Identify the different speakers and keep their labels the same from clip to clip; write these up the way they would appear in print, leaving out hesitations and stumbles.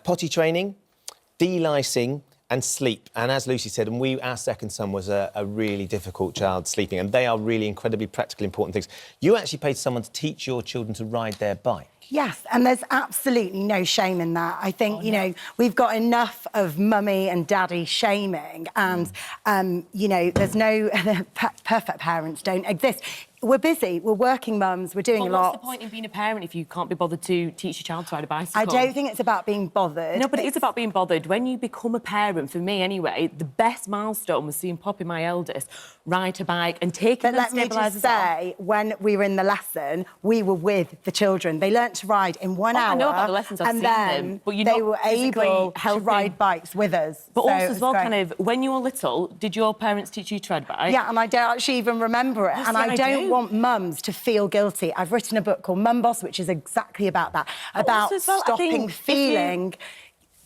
Speaker 1: potty training, delicing and sleep. And as Lucy said, our second son was a really difficult child sleeping, and they are really incredibly practical, important things. You actually paid someone to teach your children to ride their bike.
Speaker 2: Yes, and there's absolutely no shame in that. I think, you know, we've got enough of mummy and daddy shaming, and, you know, there's no... perfect parents don't exist. We're busy, we're working mums, we're doing a lot.
Speaker 3: What's the point in being a parent if you can't be bothered to teach your child to ride a bicycle?
Speaker 2: I don't think it's about being bothered.
Speaker 3: No, but it is about being bothered. When you become a parent, for me anyway, the best milestone was seeing Poppy, my eldest, ride a bike and taking
Speaker 2: But let me just say, when we were in the lesson, we were with the children. They learnt to ride in 1 hour.
Speaker 3: I know about the lessons, I've seen them, but
Speaker 2: they were able to ride bikes with us.
Speaker 3: But also as well, kind of, when you were little, did your parents teach you to ride bike?
Speaker 2: Yeah, and I don't actually even remember it. And I don't want mums to feel guilty. I've written a book called Mum Boss, which is exactly about that, about stopping feeling...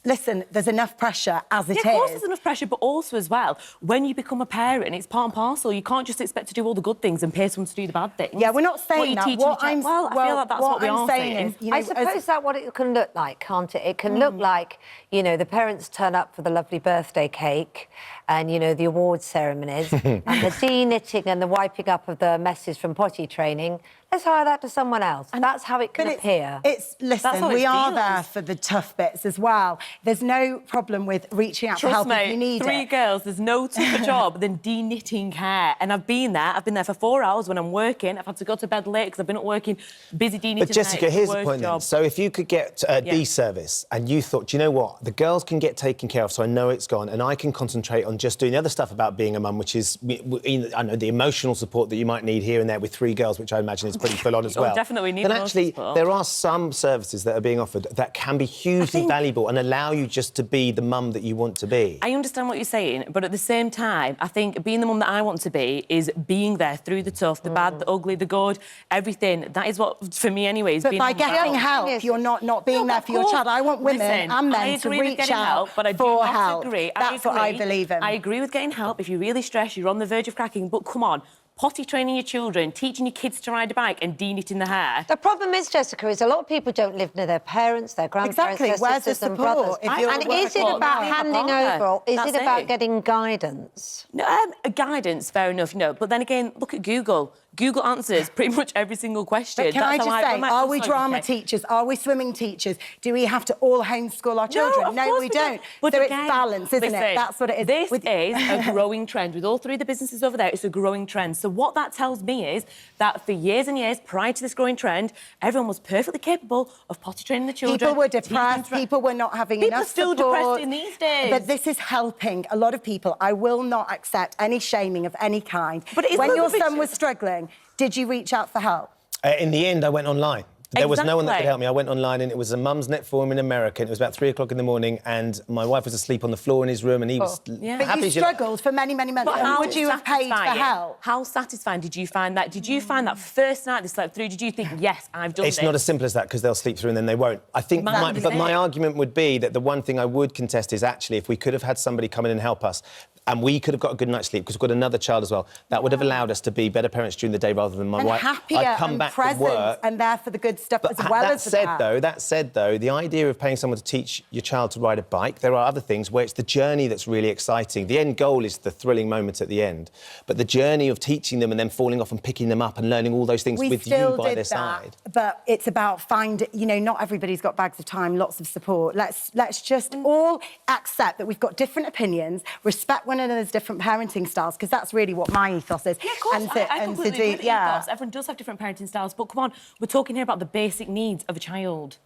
Speaker 2: Listen, there's enough pressure as it is.
Speaker 3: Yeah, of course there's enough pressure, but also as well, when you become a parent, it's part and parcel. You can't just expect to do all the good things and pay someone to do the bad things.
Speaker 2: Yeah, we're not saying that.
Speaker 3: I feel like that's what we are saying.
Speaker 4: Is, you know, I suppose that's what it can look like, can't it? It can look like, you know, the parents turn up for the lovely birthday cake and, you know, the awards ceremonies and the de-knitting and the wiping up of the messes from potty training. Let's hire that to someone else. And that's how it can appear.
Speaker 2: Listen, we are there for the tough bits as well. There's no problem with reaching out for help if you need it.
Speaker 3: 3 girls, there's no tougher job than de-knitting hair. And I've been there. I've been there for 4 hours when I'm working. I've had to go to bed late because I've been at working, busy de-knitting.
Speaker 1: But Jessica, here's the point then. So if you could get a D-service and you thought, do you know what? The girls can get taken care of, so I know it's gone, and I can concentrate on just doing the other stuff about being a mum, which is, I know, the emotional support that you might need here and there with 3 girls, which I imagine is pretty full on as well.
Speaker 3: Definitely need.
Speaker 1: Then actually, there are some services that are being offered that can be hugely valuable and allow you just to be the mum that you want to be.
Speaker 3: I understand what you're saying, but at the same time, I think being the mum that I want to be is being there through the tough, the bad, the ugly, the good, everything. That is what, for me anyway, is
Speaker 2: but
Speaker 3: being
Speaker 2: by getting help, you're not being there for your child. I want women and men to reach out for help. That's what I believe in.
Speaker 3: I agree with getting help. If you're really stressed, you're on the verge of cracking, but come on. Potty training your children, teaching your kids to ride a bike and de-knitting the hair.
Speaker 4: The problem is, Jessica, is a lot of people don't live near their parents, their grandparents, their sisters and brothers. And is it about handing over, or is it about getting guidance?
Speaker 3: No, guidance, fair enough, no. But then again, look at Google. Google answers pretty much every single question.
Speaker 2: But can I just say, are we drama teachers? Are we swimming teachers? Do we have to all homeschool our children?
Speaker 3: No,
Speaker 2: we don't.
Speaker 3: But
Speaker 2: so
Speaker 3: again,
Speaker 2: it's balance, isn't it? That's what it is.
Speaker 3: This is a growing trend. With all 3 of the businesses over there, it's a growing trend. So what that tells me is that for years and years prior to this growing trend, everyone was perfectly capable of potty training the children.
Speaker 2: People were depressed. People were not having enough support.
Speaker 3: People are still depressed in these days.
Speaker 2: But this is helping a lot of people. I will not accept any shaming of any kind.
Speaker 3: But
Speaker 2: when your son was struggling, did you reach out for help?
Speaker 1: In the end, I went online. There was no one that could help me. I went online and it was a mum's net forum in America. And it was about 3 o'clock in the morning and my wife was asleep on the floor in his room and he was happy.
Speaker 2: But you struggled for many, many months.
Speaker 3: But
Speaker 2: would you have paid for help?
Speaker 3: How satisfying did you find that? Did you find that first night they slept through, did you think, yes, I've done this?
Speaker 1: It's not as simple as that because they'll sleep through and then they won't. I think, but my argument would be that the one thing I would contest is actually if we could have had somebody come in and help us and we could have got a good night's sleep because we've got another child as well, that would have allowed us to be better parents during the day rather than my wife.
Speaker 2: Happier
Speaker 1: I'd come back
Speaker 2: present
Speaker 1: from work,
Speaker 2: and there for the good stuff as well as
Speaker 1: that said, though, the idea of paying someone to teach your child to ride a bike, there are other things where it's the journey that's really exciting. The end goal is the thrilling moment at the end. But the journey of teaching them and then falling off and picking them up and learning all those things with you by their side.
Speaker 2: But it's about finding, you know, not everybody's got bags of time, lots of support. Let's just all accept that we've got different opinions, respect one another's different parenting styles, because that's really what my ethos is.
Speaker 3: Yeah, of course, I completely agree with ethos. Everyone does have different parenting styles, but come on, we're talking here about the basic needs of a child.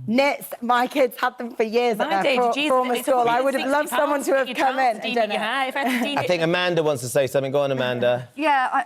Speaker 2: Nits, my kids had them for years at their former school. I would have loved someone to have come in and done it.
Speaker 1: I think Amanda wants to say something. Go on, Amanda.
Speaker 5: Yeah,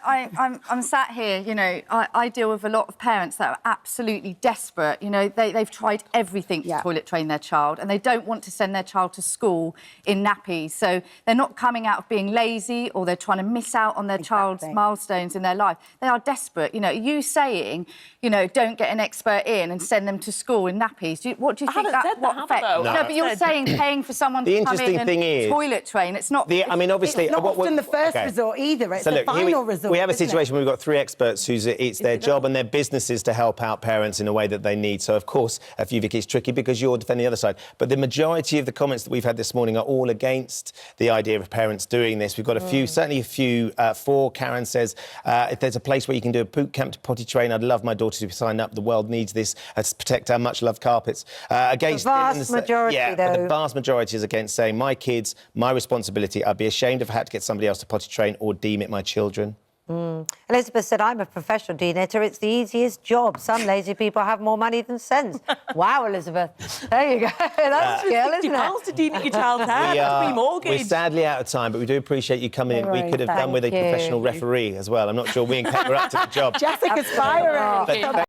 Speaker 5: I'm sat here, you know, I deal with a lot of parents that are absolutely desperate. You know, they've tried everything to toilet train their child and they don't want to send their child to school in nappies. So they're not coming out of being lazy or they're trying to miss out on their child's milestones in their life. They are desperate. You know, you saying, you know, don't get an expert in and send them to school school in nappies. What do you think
Speaker 3: haven't said that, have I,
Speaker 5: effect?
Speaker 3: though?
Speaker 5: No, but you're saying paying for someone
Speaker 1: The
Speaker 5: to come
Speaker 1: interesting
Speaker 5: in
Speaker 1: thing
Speaker 5: and
Speaker 1: is-
Speaker 5: toilet train. It's not.
Speaker 1: I mean, obviously...
Speaker 2: It's not often the first resort either. It's the final resort.
Speaker 1: We have a
Speaker 2: isn't it?
Speaker 1: situation where we've got 3 experts whose it's their job and their businesses to help out parents in a way that they need. So, of course, for you, Vicky, it's tricky because you're defending the other side. But the majority of the comments that we've had this morning are all against the idea of parents doing this. We've got a few, certainly a few for. Karen says, if there's a place where you can do a boot camp to potty train, I'd love my daughter to sign up. The world needs this to protect our much-loved carpets. Against
Speaker 4: the vast majority,
Speaker 1: though. But the vast majority is against saying, my kids, my responsibility. I'd be ashamed if I had to get somebody else to potty train or deem it my children.
Speaker 4: Elizabeth said, I'm a professional de-knitter. It's the easiest job. Some lazy people have more money than sense. Wow, Elizabeth. There you go. That's a skill, isn't
Speaker 3: £50
Speaker 4: it?
Speaker 3: to de-knit your child's hair. That's pre-mortgage.
Speaker 1: We're sadly out of time, but we do appreciate you coming in. We could have done with a professional referee as well. I'm not sure we and Kat were up to the job.
Speaker 2: Jessica's firing.
Speaker 1: But